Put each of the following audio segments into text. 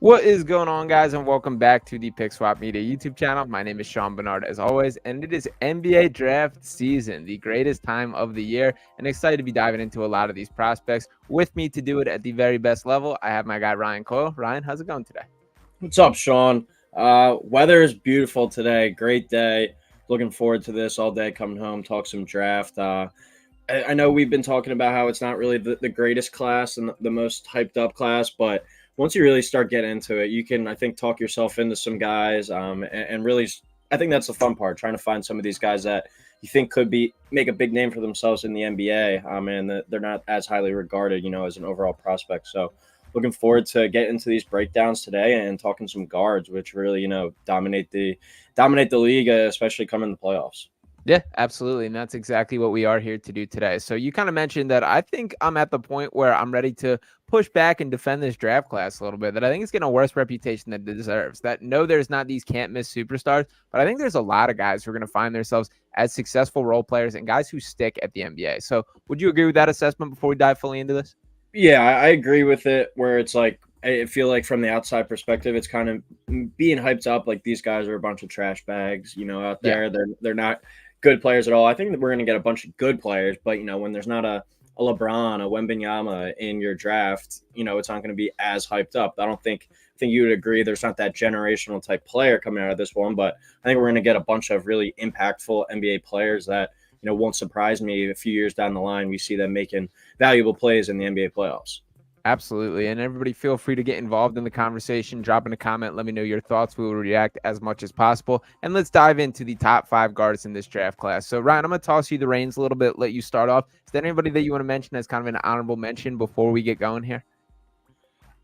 What is going on, guys, and welcome back to the Pick Swap Media YouTube channel. My name is Sean Bernard, as always, and it is NBA draft season, the greatest time of the year, and excited to be diving into a lot of these prospects. With me to do it at the very best level, I have my guy Ryan Coyle. Ryan, how's it going today? What's up, Sean? Weather is beautiful today. Great day. Looking forward to this all day. Coming home, talk some draft. I know we've been talking about how it's not really the greatest class and the most hyped up class, but once you really start getting into it, you can, I think, talk yourself into some guys. And really, I think that's the fun part, trying to find some of these guys that you think could make a big name for themselves in the NBA. And that they're not as highly regarded, as an overall prospect. So looking forward to getting into these breakdowns today and talking some guards, which really, dominate the league, especially coming in the playoffs. Yeah, absolutely. And that's exactly what we are here to do today. So you kind of mentioned that I think I'm at the point where I'm ready to push back and defend this draft class a little bit, that I think it's getting a worse reputation than it deserves. That no, there's not these can't miss superstars, but I think there's a lot of guys who are going to find themselves as successful role players and guys who stick at the NBA. So would you agree with that assessment before we dive fully into this? Yeah, I agree with it, where it's like, I feel like from the outside perspective, it's kind of being hyped up like these guys are a bunch of trash bags, out Yeah. there. They're not good players at all. I think that we're going to get a bunch of good players, but when there's not a LeBron, a Wembanyama in your draft, it's not going to be as hyped up. I think you would agree there's not that generational type player coming out of this one, but I think we're going to get a bunch of really impactful NBA players that won't surprise me a few years down the line. We see them making valuable plays in the NBA playoffs. Absolutely. And everybody feel free to get involved in the conversation. Drop in a comment. Let me know your thoughts. We will react as much as possible. And let's dive into the top 5 guards in this draft class. So, Ryan, I'm going to toss you the reins a little bit, let you start off. Is there anybody that you want to mention as kind of an honorable mention before we get going here?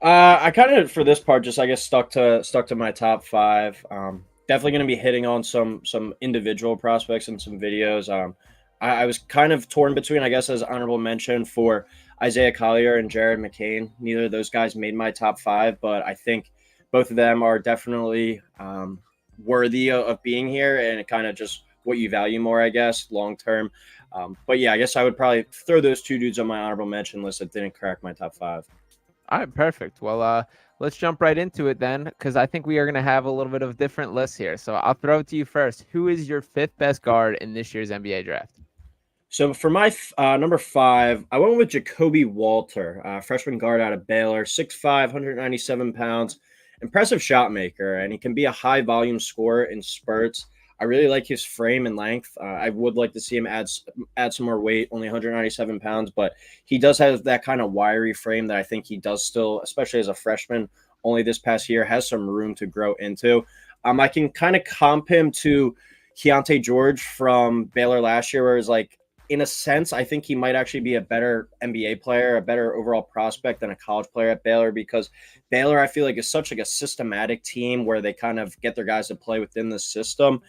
I kind of, for this part, just I guess stuck to my top 5. Definitely going to be hitting on some individual prospects and some videos. I was kind of torn between, I guess, as honorable mention for Isaiah Collier and Jared McCain. Neither of those guys made my top 5, but I think both of them are definitely worthy of being here, and it kind of just what you value more, I guess, long term. But yeah, I guess I would probably throw those two dudes on my honorable mention list that didn't crack my top 5. All right, perfect. Well, let's jump right into it then, because I think we are going to have a little bit of different lists here. So I'll throw it to you first. Who is your 5th best guard in this year's NBA draft? So for my number 5, I went with Jacoby Walter, freshman guard out of Baylor, 6'5", 197 pounds, impressive shot maker, and he can be a high volume scorer in spurts. I really like his frame and length. I would like to see him add some more weight, only 197 pounds, but he does have that kind of wiry frame that I think he does still, especially as a freshman, only this past year, has some room to grow into. I can kind of comp him to Keontae George from Baylor last year, where it's like, in a sense, I think he might actually be a better NBA player, a better overall prospect than a college player at Baylor, because Baylor, I feel like, is such like a systematic team where they kind of get their guys to play within the system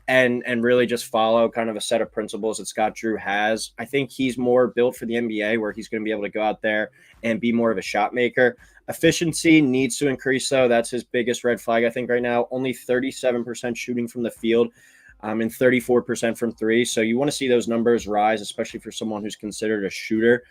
and really just follow kind of a set of principles that Scott Drew has. I think he's more built for the NBA, where he's going to be able to go out there and be more of a shot maker. Efficiency needs to increase, though. That's his biggest red flag, I think, right now. Only 37% shooting from the field. And 34% from 3. So you want to see those numbers rise, especially for someone who's considered a shooter.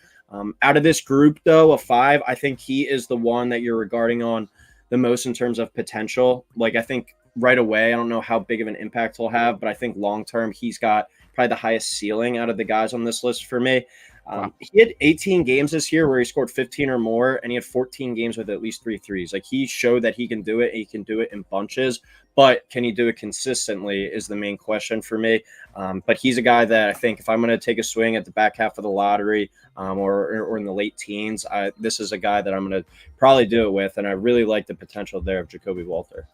Out of this group, though, of 5, I think he is the one that you're regarding on the most in terms of potential. Like, I think right away, I don't know how big of an impact he'll have, but I think long term, he's got probably the highest ceiling out of the guys on this list for me. Wow. He had 18 games this year where he scored 15 or more, and he had 14 games with at least 3 threes. Like, he showed that he can do it. And he can do it in bunches, but can he do it consistently is the main question for me. But he's a guy that I think if I'm going to take a swing at the back half of the lottery or in the late teens, this is a guy that I'm going to probably do it with, and I really like the potential there of Jacoby Walter.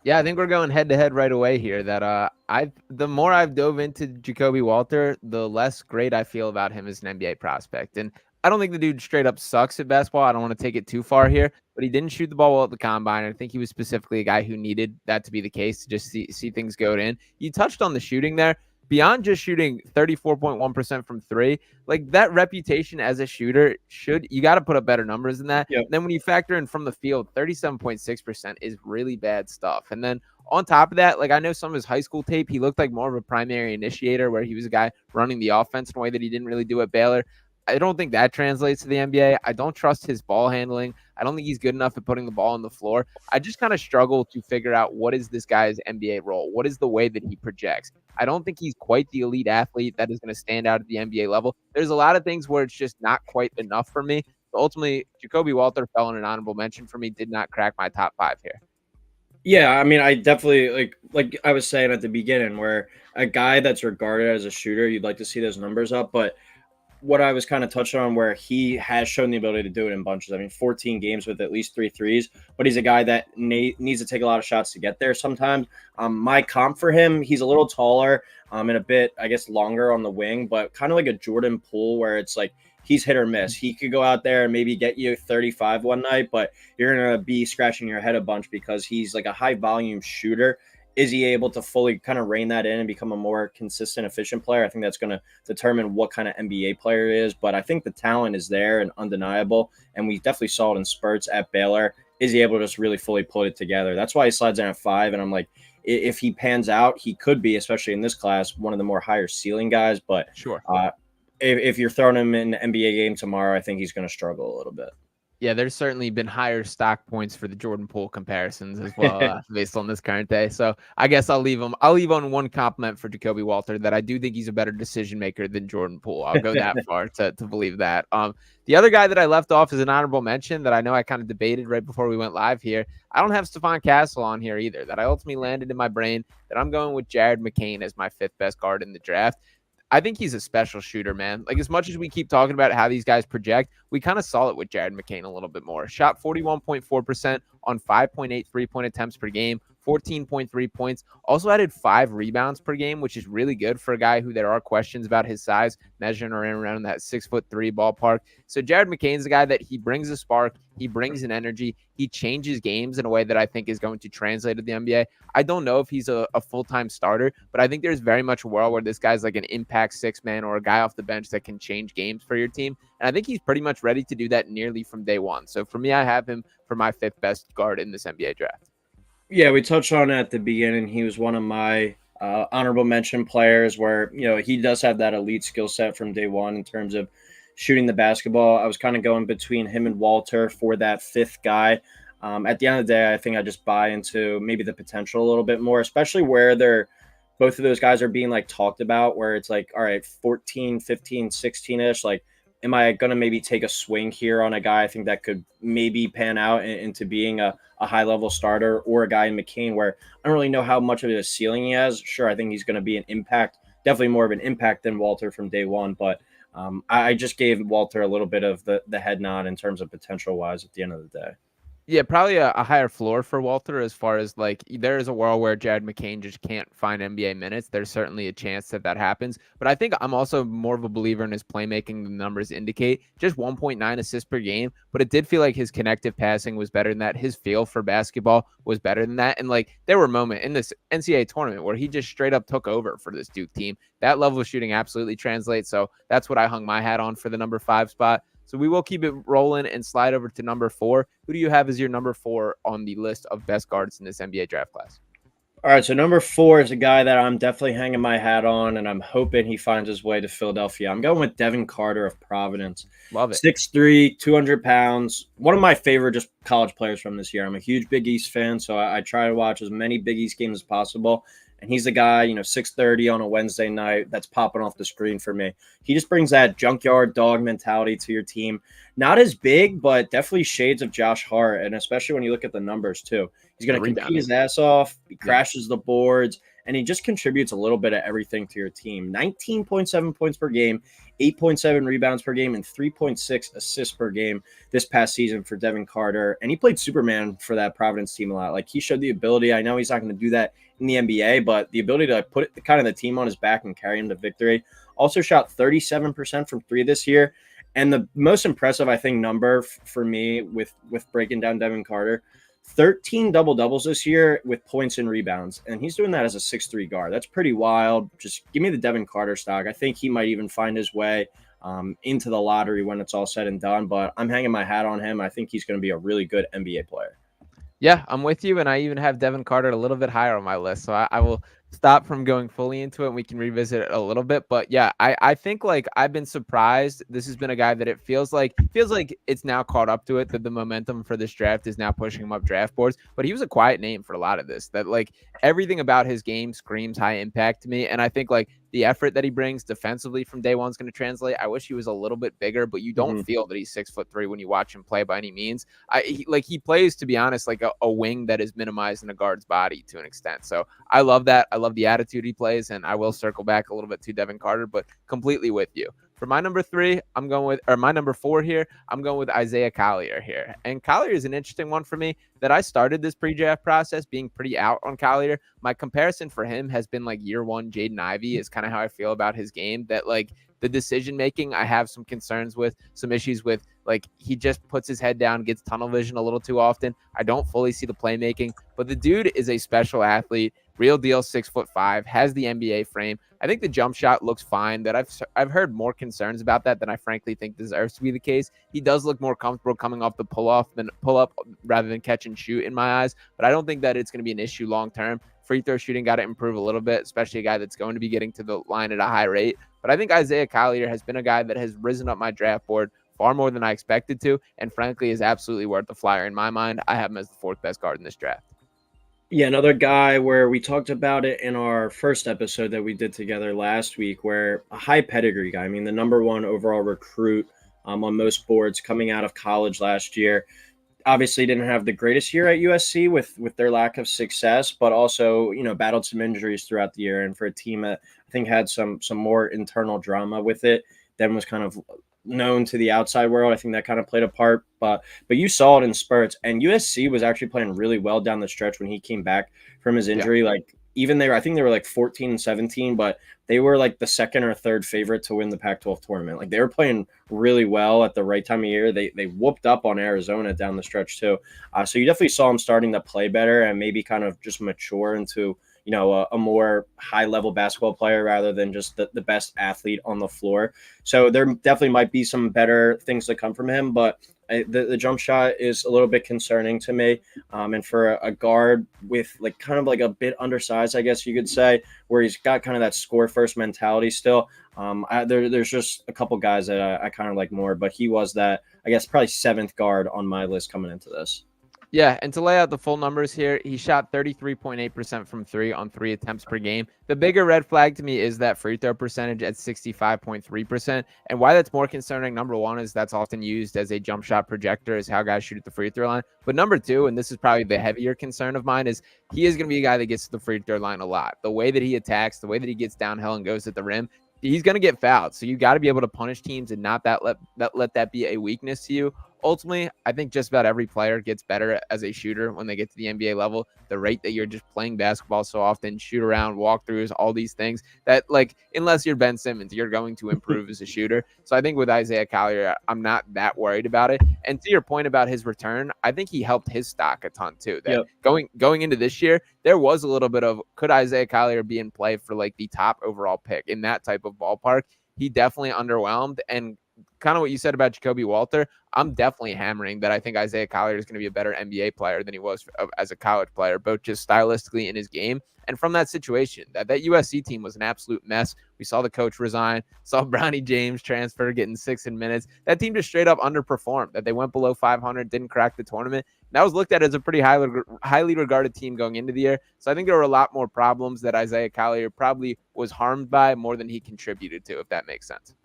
Yeah, I think we're going head to head right away here. That the more I've dove into Jacoby Walter, the less great I feel about him as an NBA prospect. And I don't think the dude straight up sucks at basketball. I don't want to take it too far here, but he didn't shoot the ball well at the combine. I think he was specifically a guy who needed that to be the case to just see things go in. You touched on the shooting there. Beyond just shooting 34.1% from 3, like that reputation as a shooter, you got to put up better numbers than that. Yep. And then when you factor in from the field, 37.6% is really bad stuff. And then on top of that, like I know some of his high school tape, he looked like more of a primary initiator, where he was a guy running the offense in a way that he didn't really do at Baylor. I don't think that translates to the NBA. I don't trust his ball handling. I don't think he's good enough at putting the ball on the floor. I just kind of struggle to figure out what is this guy's NBA role? What is the way that he projects? I don't think he's quite the elite athlete that is going to stand out at the NBA level. There's a lot of things where it's just not quite enough for me. But ultimately, Jacoby Walter fell in an honorable mention for me, did not crack my top 5 here. Yeah, I mean, I definitely like I was saying at the beginning, where a guy that's regarded as a shooter, you'd like to see those numbers up, but what I was kind of touching on, where he has shown the ability to do it in bunches. I mean, 14 games with at least 3 threes, but he's a guy that needs to take a lot of shots to get there sometimes. My comp for him, he's a little taller and a bit, I guess, longer on the wing, but kind of like a Jordan Poole, where it's like he's hit or miss. He could go out there and maybe get you 35 one night, but you're going to be scratching your head a bunch because he's like a high volume shooter. Is he able to fully kind of rein that in and become a more consistent, efficient player? I think that's going to determine what kind of NBA player he is. But I think the talent is there and undeniable. And we definitely saw it in spurts at Baylor. Is he able to just really fully put it together? That's why he slides in at 5. And I'm like, if he pans out, he could be, especially in this class, one of the more higher ceiling guys. But sure, if you're throwing him in an NBA game tomorrow, I think he's going to struggle a little bit. Yeah, there's certainly been higher stock points for the Jordan Poole comparisons as well, based on this current day. So I guess I'll leave on one compliment for Jacoby Walter, that I do think he's a better decision maker than Jordan Poole. I'll go that far to believe that. The other guy that I left off is an honorable mention that I know I kind of debated right before we went live here. I don't have Stephon Castle on here either. That I ultimately landed in my brain that I'm going with Jared McCain as my 5th best guard in the draft. I think he's a special shooter, man. Like, as much as we keep talking about how these guys project, we kind of saw it with Jared McCain a little bit more. Shot 41.4% on 5.8 3-point attempts per game, 14.3 points. Also added 5 rebounds per game, which is really good for a guy who there are questions about his size, measuring around that 6'3" ballpark. So Jared McCain's a guy that he brings a spark, he brings an energy, he changes games in a way that I think is going to translate to the NBA. I don't know if he's a full-time starter, but I think there's very much a world where this guy's like an impact 6-man or a guy off the bench that can change games for your team. And I think he's pretty much ready to do that nearly from day one. So for me, I have him for my 5th best guard in this NBA draft. Yeah, we touched on it at the beginning. He was one of my honorable mention players where, he does have that elite skill set from day one in terms of shooting the basketball. I was kind of going between him and Walter for that 5th guy. At the end of the day, I think I just buy into maybe the potential a little bit more, especially where both of those guys are being like talked about, where it's like, all right, 14, 15, 16-ish, like, am I going to maybe take a swing here on a guy I think that could maybe pan out into being a high-level starter, or a guy in McCain where I don't really know how much of a ceiling he has. Sure, I think he's going to be an impact, definitely more of an impact than Walter from day one, but I just gave Walter a little bit of the head nod in terms of potential-wise at the end of the day. Yeah, probably a higher floor for Walter, as far as like there is a world where Jared McCain just can't find NBA minutes. There's certainly a chance that happens. But I think I'm also more of a believer in his playmaking. The numbers indicate just 1.9 assists per game, but it did feel like his connective passing was better than that. His feel for basketball was better than that. And like there were moments in this NCAA tournament where he just straight up took over for this Duke team. That level of shooting absolutely translates. So that's what I hung my hat on for the number 5 spot. So we will keep it rolling and slide over to number 4. Who do you have as your number 4 on the list of best guards in this NBA draft class? All right, so number 4 is a guy that I'm definitely hanging my hat on, and I'm hoping he finds his way to Philadelphia. I'm going with Devin Carter of Providence. Love it. 6'3", 200 pounds. One of my favorite just college players from this year. I'm a huge Big East fan, so I try to watch as many Big East games as possible. And he's the guy, 6:30 on a Wednesday night that's popping off the screen for me. He just brings that junkyard dog mentality to your team. Not as big, but definitely shades of Josh Hart, and especially when you look at the numbers too. He's going to compete his ass off. He crashes the boards, and he just contributes a little bit of everything to your team. 19.7 points per game, 8.7 rebounds per game, and 3.6 assists per game this past season for Devin Carter. And he played Superman for that Providence team a lot. Like, he showed the ability. I know he's not going to do that in the NBA, but the ability to put kind of the team on his back and carry him to victory. Also shot 37% from 3 this year. And the most impressive, I think, number for me with breaking down Devin Carter, 13 double-doubles this year with points and rebounds. And he's doing that as a 6'3" guard. That's pretty wild. Just give me the Devin Carter stock. I think he might even find his way into the lottery when it's all said and done. But I'm hanging my hat on him. I think he's going to be a really good NBA player. Yeah, I'm with you, and I even have Devin Carter a little bit higher on my list. So I will stop from going fully into it and we can revisit it a little bit. But yeah, I think like I've been surprised. This has been a guy that it feels like it's now caught up to it, that the momentum for this draft is now pushing him up draft boards. But he was a quiet name for a lot of this. That like everything about his game screams high impact to me. And I think like the effort that he brings defensively from day one is going to translate. I wish he was a little bit bigger, but you don't feel that he's 6'3" when you watch him play by any means. He plays, to be honest, like a wing that is minimized in a guard's body to an extent. So I love that. I love the attitude he plays, and I will circle back a little bit to Devin Carter, but completely with you. For my number 3, I'm going with, or my number 4 here, I'm going with Isaiah Collier here. And Collier is an interesting one for me that I started this pre-draft process being pretty out on Collier. My comparison for him has been like year one Jaden Ivey is kind of how I feel about his game, that like the decision making, I have some concerns with, some issues with. Like he just puts his head down, gets tunnel vision a little too often. I don't fully see the playmaking, but the dude is a special athlete, real deal, 6'5", has the NBA frame. I think the jump shot looks fine. That I've heard more concerns about that than I frankly think deserves to be the case. He does look more comfortable coming off the pull up rather than catch and shoot in my eyes, but I don't think that it's going to be an issue long term. Free throw shooting got to improve a little bit, especially a guy that's going to be getting to the line at a high rate. But I think Isaiah Collier has been a guy that has risen up my draft board far more than I expected to, and frankly is absolutely worth the flyer in my mind. I have him as the 4th best guard in this draft. Yeah, another guy where we talked about it in our first episode that we did together last week, where a high pedigree guy, I mean, the number 1 overall recruit on most boards coming out of college last year. Obviously didn't have the greatest year at USC with their lack of success, but also, battled some injuries throughout the year. And for a team that I think had some more internal drama with it, then was kind of known to the outside world, I think that kind of played a part. But you saw it in spurts, and USC was actually playing really well down the stretch when he came back from his injury. Yeah. Like even I think they were like 14-17, but they were like the 2nd or 3rd favorite to win the Pac-12 tournament. Like they were playing really well at the right time of year. They whooped up on Arizona down the stretch too. So you definitely saw him starting to play better and maybe kind of just mature into a more high-level basketball player rather than just the best athlete on the floor. So there definitely might be some better things to come from him, but the jump shot is a little bit concerning to me. And for a guard with like kind of like a bit undersized, I guess you could say, where he's got kind of that score-first mentality still, there's just a couple guys that I kind of like more, but he was that, I guess, probably 7th guard on my list coming into this. Yeah, and to lay out the full numbers here, he shot 33.8% from 3 on 3 attempts per game. The bigger red flag to me is that free throw percentage at 65.3%. And why that's more concerning, number 1, is that's often used as a jump shot projector, is how guys shoot at the free throw line. But number 2, and this is probably the heavier concern of mine, is he is going to be a guy that gets to the free throw line a lot. The way that he attacks, the way that he gets downhill and goes at the rim, he's going to get fouled. So you got to be able to punish teams and not let that be a weakness to you. Ultimately, I think just about every player gets better as a shooter when they get to the NBA level. The rate that you're just playing basketball so often, shoot around, walkthroughs, all these things that, like, unless you're Ben Simmons, you're going to improve as a shooter. So I think with Isaiah Collier, I'm not that worried about it. And to your point about his return, I think he helped his stock a ton too. That going into this year, there was a little bit of, could Isaiah Collier be in play for like the top overall pick in that type of ballpark? He definitely underwhelmed. And kind of what you said about Jacoby Walter, I'm definitely hammering that I think Isaiah Collier is going to be a better NBA player than he was as a college player, both just stylistically in his game. And from that situation, that USC team was an absolute mess. We saw the coach resign, saw Bronny James transfer, getting 6 in minutes. That team just straight up underperformed, that they went below 500, didn't crack the tournament. That was looked at as a pretty highly regarded team going into the year. So I think there were a lot more problems that Isaiah Collier probably was harmed by more than he contributed to, if that makes sense.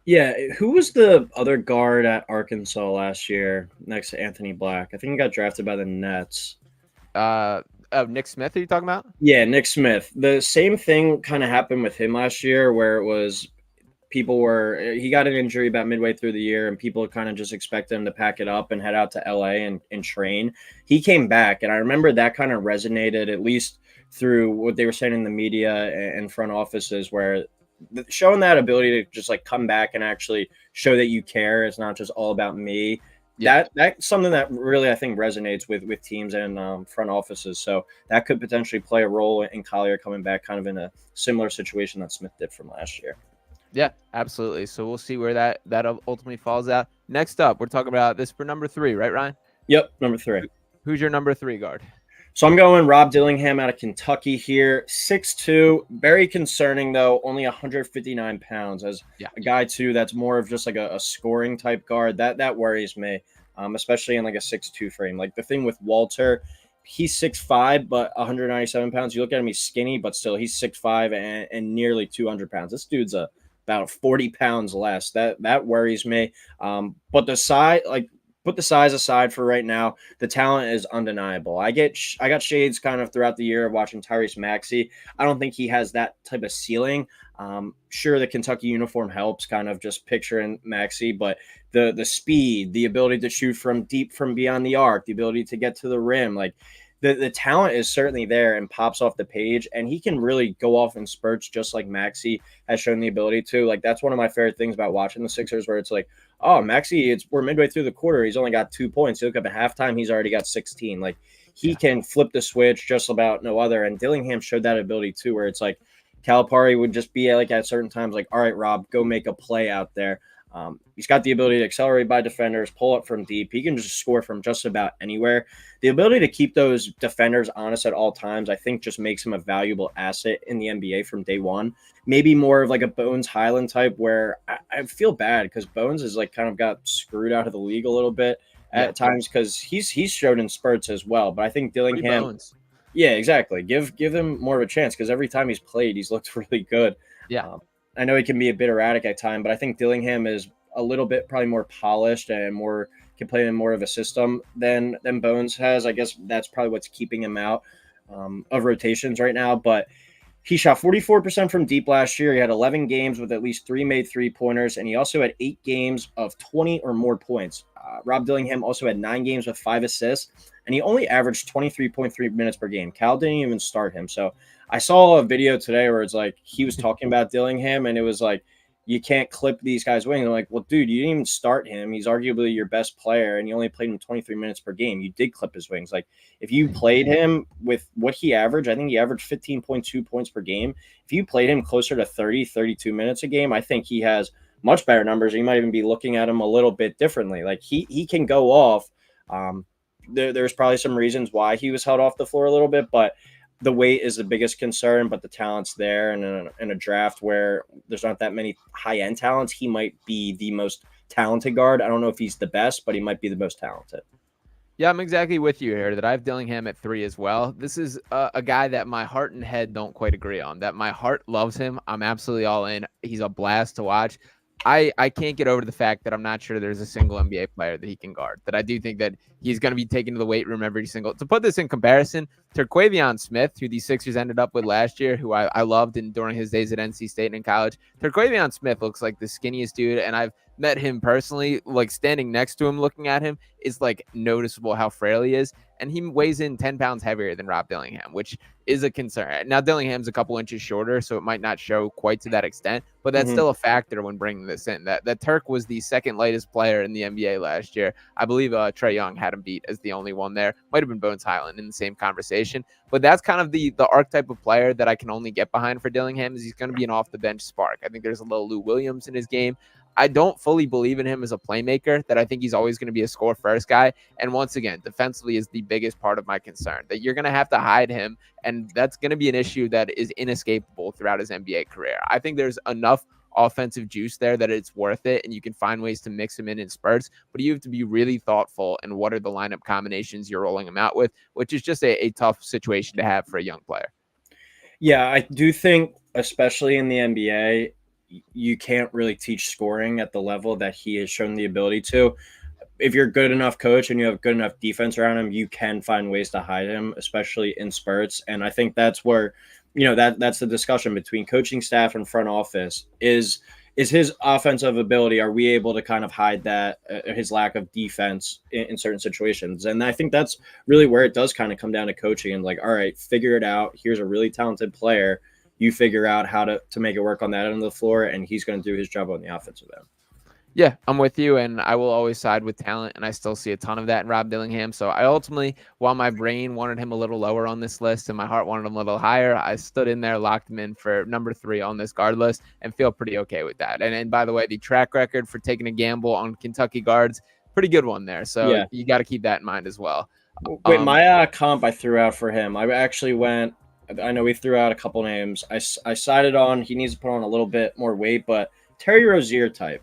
Yeah, who was the other guard at Arkansas last year next to Anthony Black? I think he got drafted by the Nets. Nick Smith, are you talking about? Yeah, Nick Smith. The same thing kind of happened with him last year, where it was he got an injury about midway through the year, and people kind of just expected him to pack it up and head out to LA and train. He came back, and I remember that kind of resonated, at least through what they were saying in the media and front offices, where showing that ability to just like come back and actually show that you care. It's not just all about me. Yeah. That's something that really, I think, resonates with teams and front offices. So that could potentially play a role in Collier coming back kind of in a similar situation that Smith did from last year. Yeah, absolutely. So we'll see where that ultimately falls out. Next up, we're talking about this for number 3, right, Ryan? Yep, number 3. Who's your number 3 guard? So I'm going Rob Dillingham out of Kentucky here. 6'2", very concerning though, only 159 pounds. As Yeah. a guy too, that's more of just like a scoring type guard. That worries me, especially in like a 6'2" frame. Like the thing with Walter, he's 6'5", but 197 pounds. You look at him, he's skinny, but still he's 6'5" and nearly 200 pounds. This dude's about 40 pounds less. That worries me. But the size, like, put the size aside for right now, the talent is undeniable. I got shades kind of throughout the year of watching Tyrese Maxey. I don't think he has that type of ceiling. Sure, the Kentucky uniform helps, kind of just picturing Maxey, but the speed, the ability to shoot from deep from beyond the arc, the ability to get to the rim, like the talent is certainly there and pops off the page, and he can really go off in spurts just like Maxey has shown the ability to. Like that's one of my favorite things about watching the Sixers, where it's like, oh, Maxey, we're midway through the quarter, he's only got 2 points. You look up at halftime, he's already got 16. Like he can flip the switch just about no other. And Dillingham showed that ability too, where it's like Calipari would just be like at certain times, like, all right, Rob, go make a play out there. He's got the ability to accelerate by defenders, pull up from deep. He can just score from just about anywhere. The ability to keep those defenders honest at all times, I think, just makes him a valuable asset in the NBA from day one. Maybe more of like a Bones Highland type, where I feel bad because Bones is like kind of got screwed out of the league a little bit at times because he's showed in spurts as well. But I think Dillingham, yeah, exactly. Give him more of a chance because every time he's played, he's looked really good. Yeah. I know he can be a bit erratic at time, but I think Dillingham is a little bit probably more polished and more can play in more of a system than Bones has. I guess that's probably what's keeping him out of rotations right now. But he shot 44% from deep last year. He had 11 games with at least 3 made 3-pointers, and he also had 8 games of 20 or more points. Rob Dillingham also had 9 games with 5 assists, and he only averaged 23.3 minutes per game. Cal didn't even start him. So I saw a video today where it's like he was talking about Dillingham, and it was like, you can't clip these guys' wings. I'm like, well, dude, you didn't even start him. He's arguably your best player, and you only played him 23 minutes per game. You did clip his wings. Like, if you played him with what he averaged, I think he averaged 15.2 points per game. If you played him closer to 30, 32 minutes a game, I think he has much better numbers. You might even be looking at him a little bit differently. Like, he can go off. There's probably some reasons why he was held off the floor a little bit, but the weight is the biggest concern, but the talent's there. And in a draft where there's not that many high-end talents, he might be the most talented guard. I don't know if he's the best, but he might be the most talented. Yeah, I'm exactly with you here that I have Dillingham at 3 as well. This is a guy that my heart and head don't quite agree on, that my heart loves him. I'm absolutely all in. He's a blast to watch. I can't get over the fact that I'm not sure there's a single NBA player that he can guard, that I do think that he's going to be taken to the weight room every single. To put this in comparison, Terquavion Smith, who the Sixers ended up with last year, who I loved during his days at NC State and in college, Terquavion Smith looks like the skinniest dude, and I've met him personally. Like standing next to him, looking at him, is like noticeable how frail he is, and he weighs in 10 pounds heavier than Rob Dillingham, which is a concern. Now, Dillingham's a couple inches shorter, so it might not show quite to that extent, but that's still a factor when bringing this in. That Turk was the second lightest player in the NBA last year. I believe Trae Young had him beat as the only one there. Might have been Bones Highland in the same conversation, but that's kind of the archetype of player that I can only get behind for Dillingham. Is he's going to be an off-the-bench spark. I think there's a little Lou Williams in his game. I don't fully believe in him as a playmaker, that I think he's always going to be a score first guy. And once again, defensively is the biggest part of my concern, that you're going to have to hide him. And that's going to be an issue that is inescapable throughout his NBA career. I think there's enough offensive juice there that it's worth it, and you can find ways to mix him in spurts, but you have to be really thoughtful in what are the lineup combinations you're rolling him out with, which is just a tough situation to have for a young player. Yeah, I do think, especially in the NBA, you can't really teach scoring at the level that he has shown the ability to. If you're good enough coach and you have good enough defense around him, you can find ways to hide him, especially in spurts. And I think that's where, that's the discussion between coaching staff and front office is his offensive ability. Are we able to kind of hide that, his lack of defense in certain situations? And I think that's really where it does kind of come down to coaching and like, all right, figure it out. Here's a really talented player. You figure out how to make it work on that end of the floor, and he's going to do his job on the offensive end. Yeah, I'm with you, and I will always side with talent, and I still see a ton of that in Rob Dillingham. So I ultimately, while my brain wanted him a little lower on this list and my heart wanted him a little higher, I stood in there, locked him in for number 3 on this guard list, and feel pretty okay with that. And by the way, the track record for taking a gamble on Kentucky guards, pretty good one there. So You got to keep that in mind as well. Wait, my comp I threw out for him. I actually went. I know we threw out a couple names. I sided on he needs to put on a little bit more weight, but Terry Rozier type.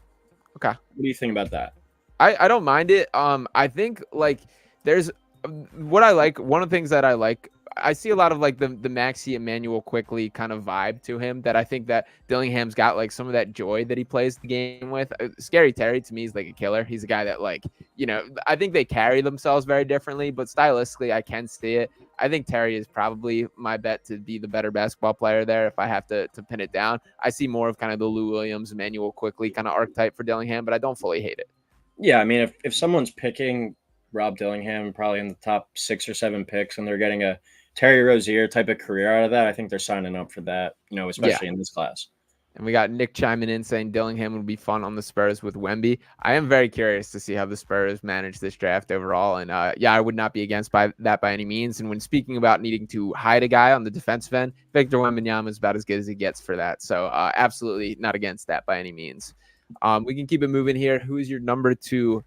Okay. What do you think about that? I don't mind it. I think like there's what I like. One of the things that I like, I see a lot of like the Maxi Emmanuel quickly kind of vibe to him that I think that Dillingham's got like some of that joy that he plays the game with. Scary Terry to me is like a killer. He's a guy that like, I think they carry themselves very differently, but stylistically I can see it. I think Terry is probably my bet to be the better basketball player there if I have to pin it down. I see more of kind of the Lou Williams, Emmanuel quickly kind of archetype for Dillingham, but I don't fully hate it. Yeah, I mean, if someone's picking Rob Dillingham probably in the top 6 or 7 picks and they're getting a Terry Rozier type of career out of that, I think they're signing up for that, especially in this class. And we got Nick chiming in saying Dillingham would be fun on the Spurs with Wemby. I am very curious to see how the Spurs manage this draft overall. And I would not be against that by any means. And when speaking about needing to hide a guy on the defensive end, Victor Wembanyama is about as good as he gets for that. So absolutely not against that by any means. We can keep it moving here. Who is your number 2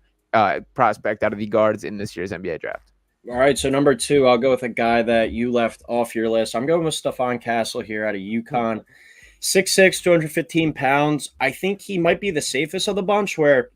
prospect out of the guards in this year's NBA draft? All right, so number 2, I'll go with a guy that you left off your list. I'm going with Stephon Castle here out of UConn. 6'6", 215 pounds. I think he might be the safest of the bunch where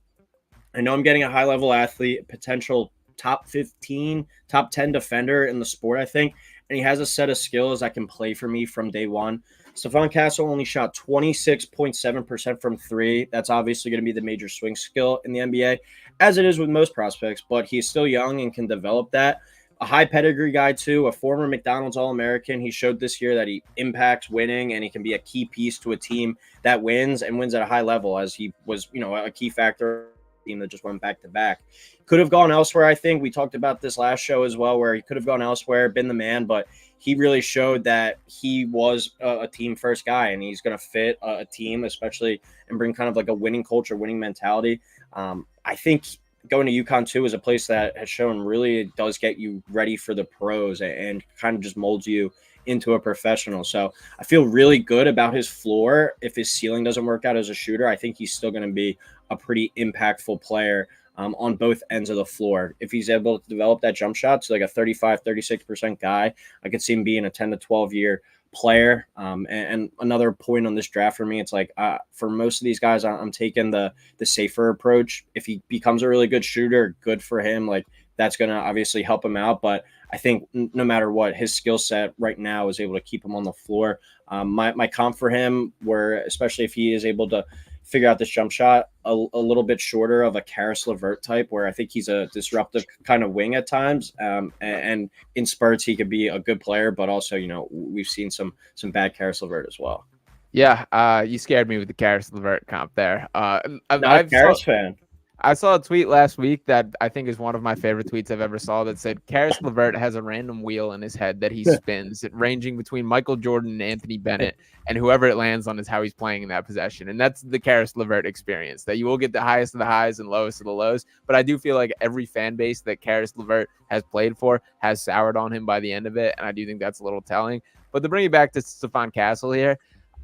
I know I'm getting a high-level athlete, potential top 15, top 10 defender in the sport, I think. And he has a set of skills that can play for me from day one. Stephon Castle only shot 26.7% from 3. That's obviously going to be the major swing skill in the NBA, as it is with most prospects, but he's still young and can develop that. A high pedigree guy, too, a former McDonald's All-American. He showed this year that he impacts winning and he can be a key piece to a team that wins and wins at a high level, as he was, a key factor team that just went back to back. Could have gone elsewhere, I think. We talked about this last show as well, where he could have gone elsewhere, been the man, but he really showed that he was a team first guy and he's going to fit a team, especially, and bring kind of like a winning culture, winning mentality. I think going to UConn too is a place that has shown really does get you ready for the pros and kind of just molds you into a professional. So I feel really good about his floor. If his ceiling doesn't work out as a shooter, I think he's still going to be a pretty impactful player on both ends of the floor. If he's able to develop that jump shot to like a 35, 36% guy, I could see him being a 10 to 12 year player. And another point on this draft for me, it's like for most of these guys, I'm taking the safer approach. If he becomes a really good shooter, good for him. Like that's going to obviously help him out. But I think no matter what, his skill set right now is able to keep him on the floor. My comp for him, where especially if he is able to figure out this jump shot a little bit shorter of a Karis LeVert type, where I think he's a disruptive kind of wing at times. And in spurts, he could be a good player, but also, we've seen some bad Karis LeVert as well. Yeah, you scared me with the Karis LeVert comp there. Not a Karis fan. I saw a tweet last week that I think is one of my favorite tweets I've ever saw that said Karis LeVert has a random wheel in his head that he spins, ranging between Michael Jordan and Anthony Bennett, and whoever it lands on is how he's playing in that possession. And that's the Karis LeVert experience, that you will get the highest of the highs and lowest of the lows. But I do feel like every fan base that Karis LeVert has played for has soured on him by the end of it, and I do think that's a little telling. But to bring it back to Stephon Castle here,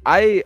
I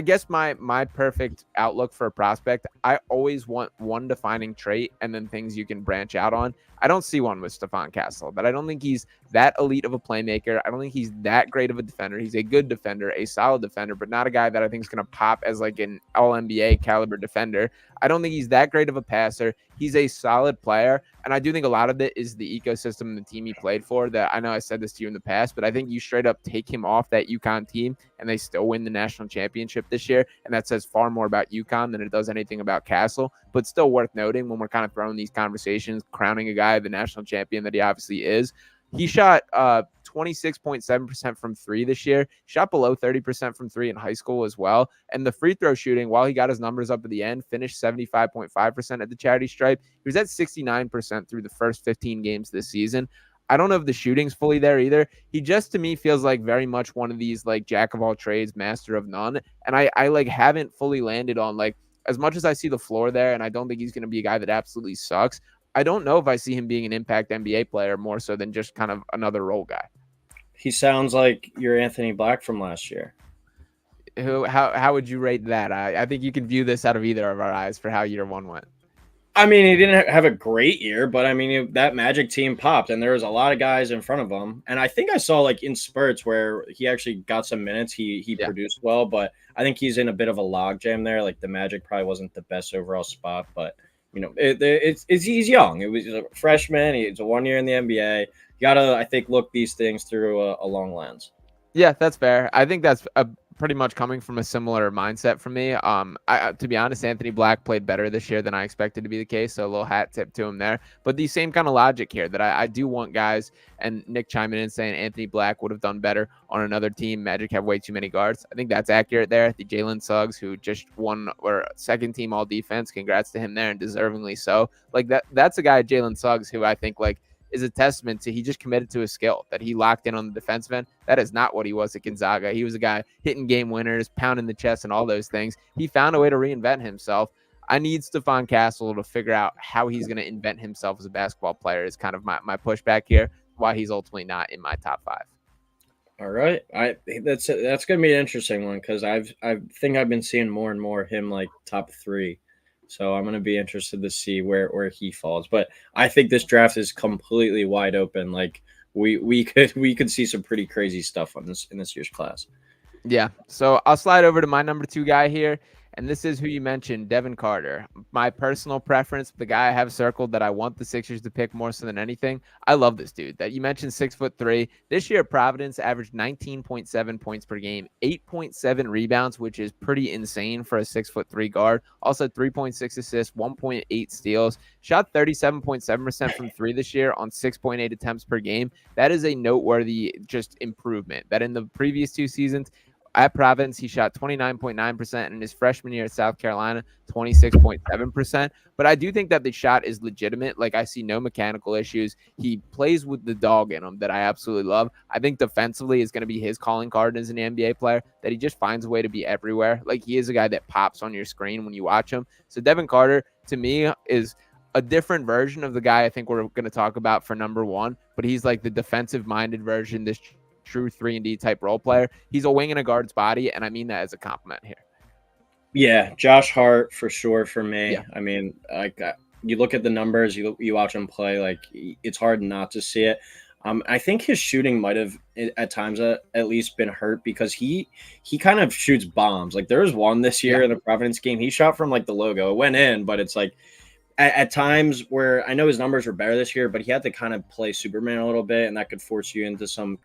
guess my perfect outlook for a prospect, I always want one defining trait and then things you can branch out on. I don't see one with Stephon Castle, but I don't think he's that elite of a playmaker. I don't think he's that great of a defender. He's a good defender, a solid defender, but not a guy that I think is going to pop as like an all-NBA caliber defender. I don't think he's that great of a passer. He's a solid player, and I do think a lot of it is the ecosystem and the team he played for. That I know I said this to you in the past, but I think you straight up take him off that UConn team and they still win the national championship this year, and that says far more about UConn than it does anything about Castle. But still worth noting when we're kind of throwing these conversations, crowning a guy the national champion that he obviously is. He shot 26.7% from 3 this year. Shot below 30% from 3 in high school as well. And the free throw shooting, while he got his numbers up at the end, finished 75.5% at the charity stripe. He was at 69% through the first 15 games this season. I don't know if the shooting's fully there either. He just, to me, feels like very much one of these like jack of all trades, master of none. And I like haven't fully landed on like, as much as I see the floor there, and I don't think he's going to be a guy that absolutely sucks, I don't know if I see him being an impact NBA player more so than just kind of another role guy. He sounds like your Anthony Black from last year. How would you rate that? I think you can view this out of either of our eyes for how year one went. I mean, he didn't have a great year, but I mean, that Magic team popped, and there was a lot of guys in front of him. And I think I saw like in spurts where he actually got some minutes. He Yeah. produced well, but I think he's in a bit of a logjam there. Like the Magic probably wasn't the best overall spot, but it's he's young. It was a freshman. He's a 1 year in the NBA. You gotta, I think, look these things through a long lens. Yeah, that's fair. I think that's pretty much coming from a similar mindset from me. To be honest, Anthony Black played better this year than I expected to be the case, so a little hat tip to him there. But the same kind of logic here that I do want guys, and Nick chiming in saying Anthony Black would have done better on another team. Magic have way too many guards. I think that's accurate there. The Jalen Suggs, who just won or second team all defense, congrats to him there, and deservingly so. Like that's a guy, Jalen Suggs, who I think like is a testament to he just committed to his skill, that he locked in on the defensive end. That is not what he was at Gonzaga. He was a guy hitting game winners, pounding the chest, and all those things. He found a way to reinvent himself. I need Stephon Castle to figure out how he's going to invent himself as a basketball player is kind of my pushback here, why he's ultimately not in my top 5. All right, that's gonna be an interesting one because I think I've been seeing more and more him like top 3. So I'm gonna be interested to see where he falls. But I think this draft is completely wide open. Like we could see some pretty crazy stuff on this in this year's class. Yeah. So I'll slide over to my number 2 guy here. And this is who you mentioned, Devin Carter. My personal preference, the guy I have circled that I want the Sixers to pick more so than anything. I love this dude. That you mentioned 6'3". This year, Providence averaged 19.7 points per game, 8.7 rebounds, which is pretty insane for a 6'3" guard. Also 3.6 assists, 1.8 steals. Shot 37.7% from 3 this year on 6.8 attempts per game. That is a noteworthy just improvement. That in the previous 2 seasons, at Providence, he shot 29.9%. In his freshman year at South Carolina, 26.7%. But I do think that the shot is legitimate. Like, I see no mechanical issues. He plays with the dog in him that I absolutely love. I think defensively is going to be his calling card as an NBA player, that he just finds a way to be everywhere. Like, he is a guy that pops on your screen when you watch him. So Devin Carter, to me, is a different version of the guy I think we're going to talk about for number 1. But he's like the defensive-minded version, this true 3-and-D type role player. He's a wing in a guard's body, and I mean that as a compliment here. Yeah, Josh Hart for sure for me. Yeah. I mean, like you look at the numbers, you watch him play, like it's hard not to see it. I think his shooting might have at times at least been hurt because he kind of shoots bombs. Like there was one this year in the Providence game, he shot from like the logo. It went in, but it's like at times where I know his numbers were better this year, but he had to kind of play Superman a little bit, and that could force you into some,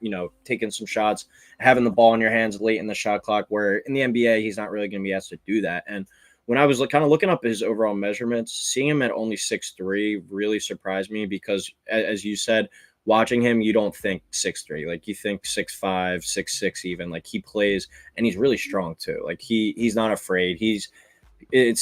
taking some shots, having the ball in your hands late in the shot clock, where in the NBA, he's not really going to be asked to do that. And when I was kind of looking up his overall measurements, seeing him at only 6'3" really surprised me because, as you said, watching him, you don't think 6'3", like you think 6'5", 6'6", even. Like he plays, and he's really strong too. Like he's not afraid. It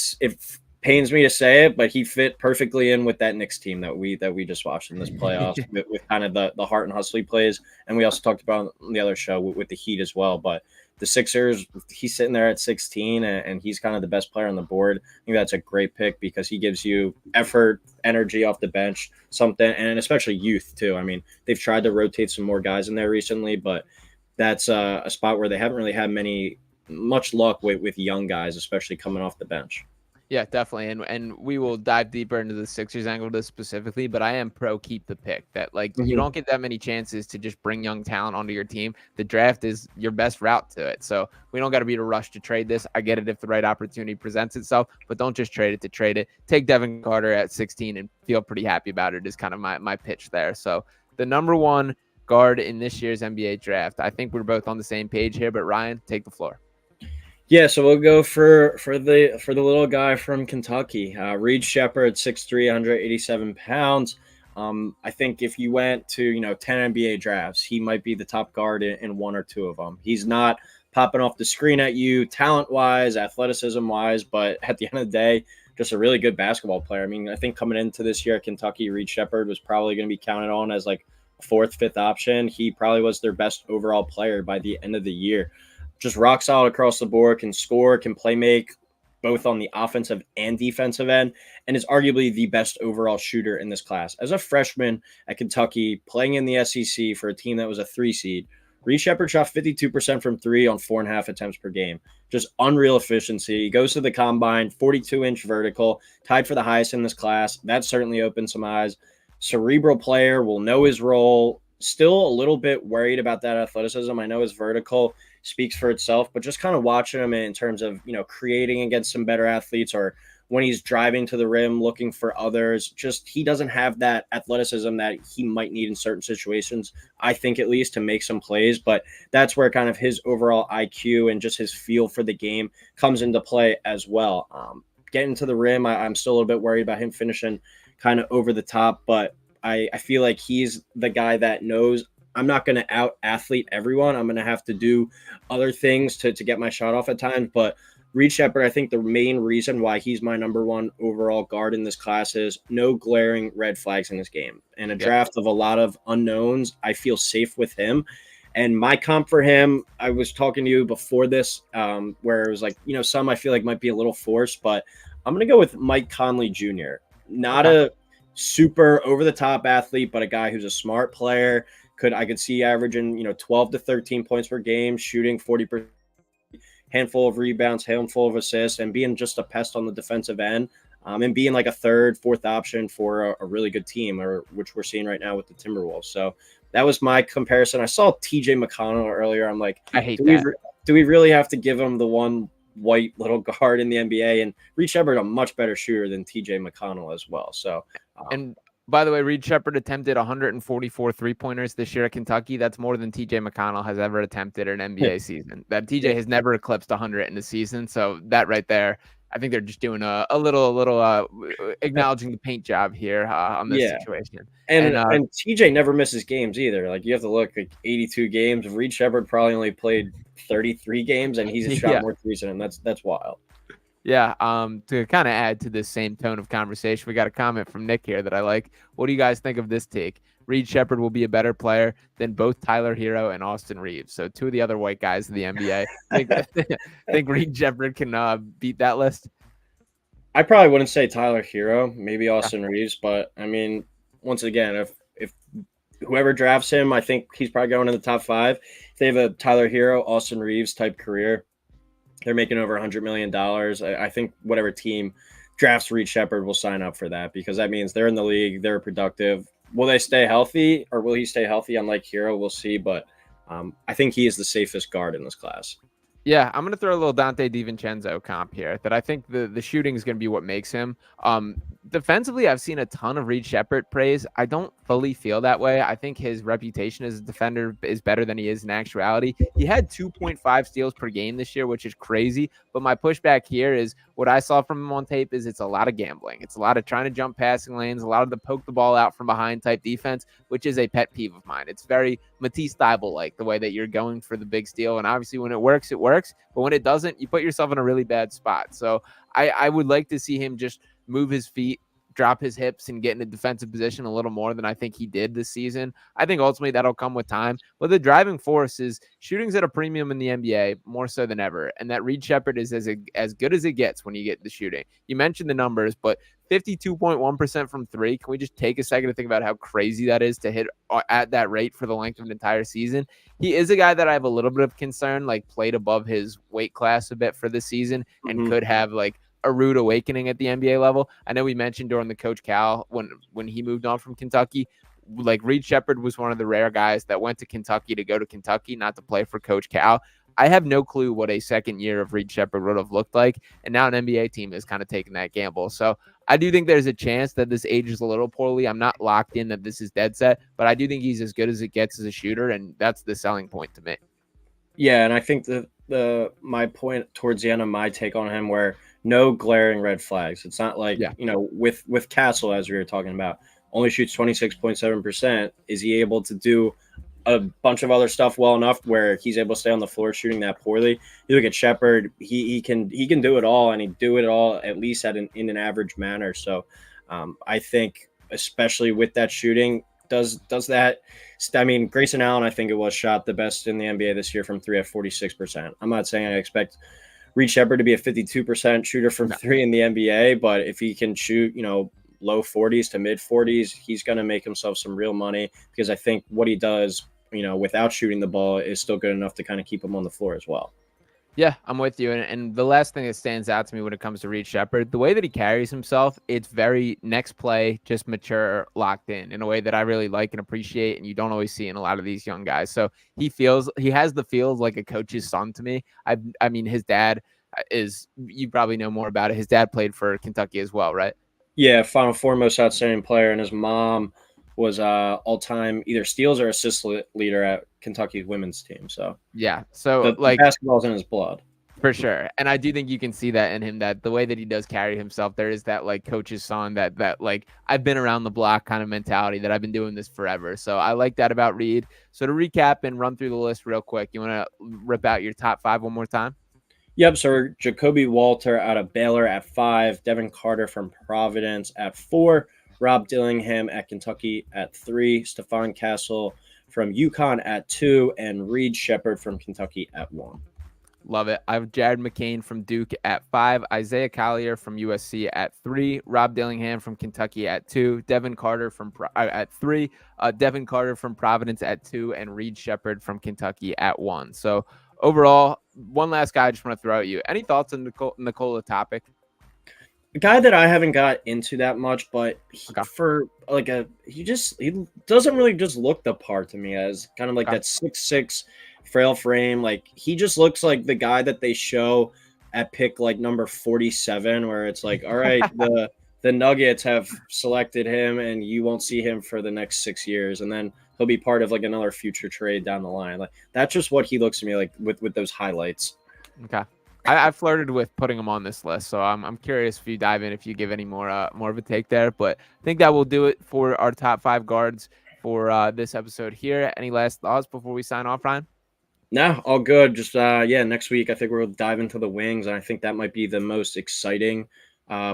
pains me to say it, but he fit perfectly in with that Knicks team that we just watched in this playoffs with kind of the heart and hustle he plays. And we also talked about on the other show with the Heat as well. But the Sixers, he's sitting there at 16, and he's kind of the best player on the board. I think that's a great pick because he gives you effort, energy off the bench, something, and especially youth too. I mean, they've tried to rotate some more guys in there recently, but that's a spot where they haven't really had much luck with young guys, especially coming off the bench. Yeah, definitely. And we will dive deeper into the Sixers angle to this specifically, but I am pro keep the pick. That you don't get that many chances to just bring young talent onto your team. The draft is your best route to it. So we don't got to be in a rush to trade this. I get it if the right opportunity presents itself, but don't just trade it to trade it. Take Devin Carter at 16 and feel pretty happy about it is kind of my pitch there. So the number 1 guard in this year's NBA draft. I think we're both on the same page here, but Ryan, take the floor. Yeah, so we'll go for the little guy from Kentucky, Reed Sheppard, 6'3", 187 pounds. I think if you went to 10 NBA drafts, he might be the top guard in 1 or 2 of them. He's not popping off the screen at you talent wise, athleticism wise, but at the end of the day, just a really good basketball player. I mean, I think coming into this year at Kentucky, Reed Sheppard was probably going to be counted on as like a 4th, 5th option. He probably was their best overall player by the end of the year. Just rock solid across the board, can score, can play make, both on the offensive and defensive end, and is arguably the best overall shooter in this class. As a freshman at Kentucky, playing in the SEC for a team that was a 3 seed, Reed Shepard shot 52% from three on 4.5 attempts per game. Just unreal efficiency. He goes to the combine, 42-inch vertical, tied for the highest in this class. That certainly opened some eyes. Cerebral player, will know his role. Still a little bit worried about that athleticism. I know his vertical speaks for itself, but just kind of watching him in terms of, creating against some better athletes, or when he's driving to the rim, looking for others, just he doesn't have that athleticism that he might need in certain situations, I think, at least, to make some plays. But that's where kind of his overall IQ and just his feel for the game comes into play as well. Getting to the rim, I'm still a little bit worried about him finishing kind of over the top, but I feel like he's the guy that knows I'm not going to out athlete everyone. I'm going to have to do other things to get my shot off at times. But Reed Shepard, I think the main reason why he's my number one overall guard in this class is no glaring red flags in this game. In a draft of a lot of unknowns, I feel safe with him. And my comp for him, I was talking to you before this, where it was like, some I feel like might be a little forced, but I'm going to go with Mike Conley Jr. Not a super over-the-top athlete, but a guy who's a smart player. I could see averaging, 12 to 13 points per game, shooting 40%, handful of rebounds, handful of assists, and being just a pest on the defensive end, and being like a third, fourth option for a really good team, which we're seeing right now with the Timberwolves. So that was my comparison. I saw TJ McConnell earlier. I'm like, I hate that. Do we really have to give him the one white little guard in the NBA? And Reed Shepard, a much better shooter than TJ McConnell as well. So, and by the way, Reed Shepard attempted 144 3-pointers this year at Kentucky. That's more than TJ McConnell has ever attempted in an NBA season. That TJ has never eclipsed 100 in a season. So that right there, I think they're just doing a little acknowledging the paint job here on this situation. And TJ never misses games either. Like, you have to look like 82 games. Reed Shepard probably only played 33 games, and he's shot more threes than him. That's wild. Yeah. To kind of add to this same tone of conversation, we got a comment from Nick here that I like. What do you guys think of this take? Reed Shepard will be a better player than both Tyler Hero and Austin Reeves. So two of the other white guys in the NBA. Think Reed Shepard can beat that list? I probably wouldn't say Tyler Hero, maybe Austin Reeves, but I mean, once again, if whoever drafts him, I think he's probably going in the top 5. If they have a Tyler Hero, Austin Reeves type career, they're making over $100 million. I think whatever team drafts Reed Shepard will sign up for that, because that means they're in the league, they're productive. Will they stay healthy, or will he stay healthy? Unlike Hero, we'll see. But I think he is the safest guard in this class. Yeah, I'm going to throw a little Dante DiVincenzo comp here, that I think the shooting is going to be what makes him. Defensively, I've seen a ton of Reed Shepard praise. I don't fully feel that way. I think his reputation as a defender is better than he is in actuality. He had 2.5 steals per game this year, which is crazy. But my pushback here is what I saw from him on tape is it's a lot of gambling. It's a lot of trying to jump passing lanes, a lot of the poke the ball out from behind type defense, which is a pet peeve of mine. It's very Matisse Thybulle-like, the way that you're going for the big steal. And obviously when it works, it works. But when it doesn't, you put yourself in a really bad spot. So I would like to see him just move his feet, drop his hips, and get in a defensive position a little more than I think he did this season. I think ultimately that'll come with time. But the driving force is shooting's at a premium in the NBA more so than ever. And that Reed Shepard is as good as it gets when you get the shooting. You mentioned the numbers, but 52.1% from three. Can we just take a second to think about how crazy that is to hit at that rate for the length of an entire season? He is a guy that I have a little bit of concern, like played above his weight class a bit for this season and could have like a rude awakening at the NBA level. I know we mentioned during the Coach Cal when he moved on from Kentucky, like Reed Shepard was one of the rare guys that went to Kentucky to go to Kentucky, not to play for Coach Cal. I have no clue what a second year of Reed Shepard would have looked like. And now an NBA team is kind of taking that gamble. So I do think there's a chance that this ages a little poorly. I'm not locked in that this is dead set, but I do think he's as good as it gets as a shooter. And that's the selling point to me. Yeah. And I think my point towards the end of my take on him, where no glaring red flags. It's not like, with Castle, as we were talking about, only shoots 26.7%. Is he able to do a bunch of other stuff well enough where he's able to stay on the floor shooting that poorly? You look at Shepard, he can do it all, and he do it all at least in an average manner. So I think, especially with that shooting, does that. I mean, Grayson Allen, I think it was, shot the best in the NBA this year from three at 46%. I'm not saying I expect Reed Shepard to be a 52% shooter from three in the NBA, but if he can shoot, low 40s to mid 40s, he's going to make himself some real money, because I think what he does without shooting the ball is still good enough to kind of keep him on the floor as well. Yeah, I'm with you. And the last thing that stands out to me when it comes to Reed Shepherd, the way that he carries himself, it's very next play, just mature, locked in a way that I really like and appreciate. And you don't always see in a lot of these young guys. So he has the feel like a coach's son to me. I mean, his dad you probably know more about it. His dad played for Kentucky as well, right? Yeah, Final Four most outstanding player, and his mom was all-time either steals or assist leader at Kentucky's women's team. So yeah, so the basketball's in his blood. For sure. And I do think you can see that in him, that the way that he does carry himself, there is that like coach's son, that like I've been around the block kind of mentality, that I've been doing this forever. So I like that about Reed. So to recap and run through the list real quick, you want to rip out your top 5 one more time? Yep. So Jacoby Walter out of Baylor at 5, Devin Carter from Providence at 4, Rob Dillingham at Kentucky at 3, Stephon Castle from UConn at 2, and Reed Shepherd from Kentucky at 1. Love it. I have Jared McCain from Duke at 5, Isaiah Collier from USC at 3, Rob Dillingham from Kentucky at 2, Devin Carter at 3, Devin Carter from Providence at 2, and Reed Shepherd from Kentucky at 1. So overall, one last guy I just want to throw at you. Any thoughts on Nikola Topic? A guy that I haven't got into that much, but he doesn't really just look the part to me as kind of like that 6'6" frail frame. Like he just looks like the guy that they show at pick like number 47, where it's like, all right, the Nuggets have selected him and you won't see him for the next 6 years. And then he'll be part of like another future trade down the line. Like that's just what he looks to me like with those highlights. Okay. I flirted with putting him on this list, so I'm curious if you dive in, if you give any more of a take there. But I think that will do it for our top 5 guards for this episode here. Any last thoughts before we sign off, Ryan? No, all good. Just next week I think we'll dive into the wings, and I think that might be the most exciting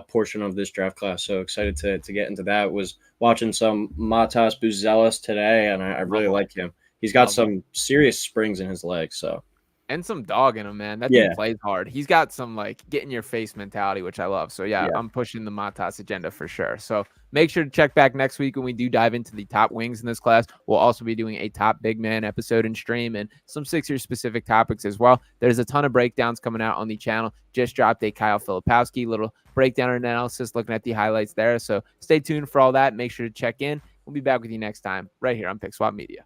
portion of this draft class. So excited to get into that. Was watching some Matas Buzelis today, and I really like him. He's got some serious springs in his legs, so. And some dog in him, man. That dude plays hard. He's got some like get in your face mentality, which I love. So yeah, I'm pushing the Matas agenda for sure. So make sure to check back next week when we do dive into the top wings in this class. We'll also be doing a top big man episode and stream and some Sixers specific topics as well. There's a ton of breakdowns coming out on the channel. Just dropped a Kyle Filipowski little breakdown and analysis looking at the highlights there. So stay tuned for all that. Make sure to check in. We'll be back with you next time right here on Pick Swap Media.